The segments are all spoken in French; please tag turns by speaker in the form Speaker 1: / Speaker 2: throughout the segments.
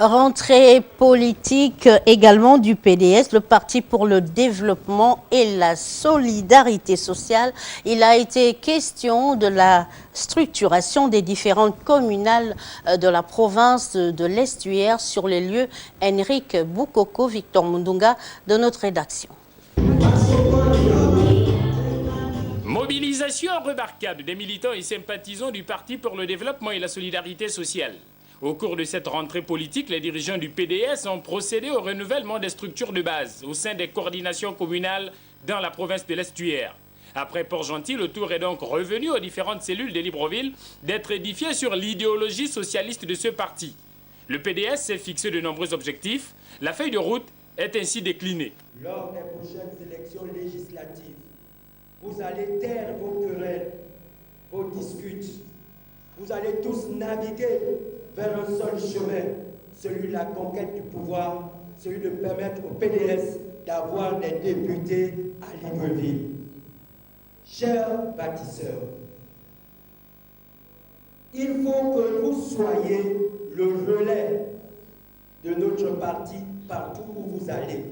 Speaker 1: Rentrée politique également du PDS, le Parti pour le développement et la solidarité sociale. Il a été question de la structuration des différentes communales de la province de l'Estuaire sur les lieux. Henrik Boukoko, Victor Mundunga de notre rédaction.
Speaker 2: Mobilisation remarquable des militants et sympathisants du Parti pour le développement et la solidarité sociale. Au cours de cette rentrée politique, les dirigeants du PDS ont procédé au renouvellement des structures de base au sein des coordinations communales dans la province de l'Estuaire. Après Port-Gentil, le tour est donc revenu aux différentes cellules de Libreville d'être édifiées sur l'idéologie socialiste de ce parti. Le PDS s'est fixé de nombreux objectifs. La feuille de route est ainsi déclinée.
Speaker 3: Lors des prochaines élections législatives, vous allez taire vos querelles, vos disputes. Vous allez tous naviguer vers un seul chemin, celui de la conquête du pouvoir, celui de permettre au PDS d'avoir des députés à Libreville. Chers bâtisseurs, il faut que vous soyez le relais de notre parti partout où vous allez.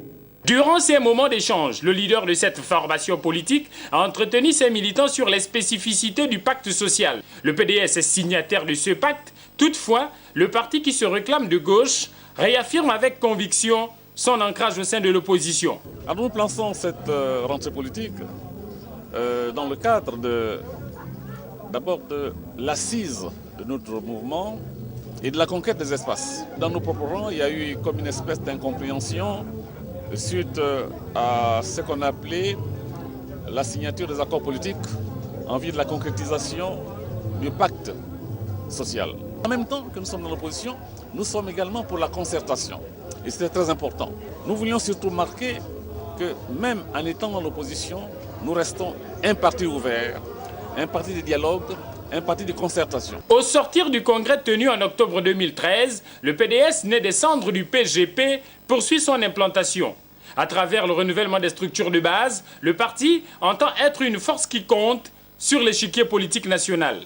Speaker 2: Durant ces moments d'échange, le leader de cette formation politique a entretenu ses militants sur les spécificités du pacte social. Le PDS est signataire de ce pacte. Toutefois, le parti qui se réclame de gauche réaffirme avec conviction son ancrage au sein de l'opposition.
Speaker 4: Nous plaçons cette rentrée politique dans le cadre d'abord de l'assise de notre mouvement et de la conquête des espaces. Dans nos propres rangs, il y a eu comme une espèce d'incompréhension suite à ce qu'on a appelé la signature des accords politiques en vue de la concrétisation du pacte social. En même temps que nous sommes dans l'opposition, nous sommes également pour la concertation. Et c'est très important. Nous voulions surtout marquer que même en étant dans l'opposition, nous restons un parti ouvert, un parti de dialogue, un parti de concertation.
Speaker 2: Au sortir du congrès tenu en octobre 2013, le PDS, né des cendres du PGP, poursuit son implantation. À travers le renouvellement des structures de base, le parti entend être une force qui compte sur l'échiquier politique national.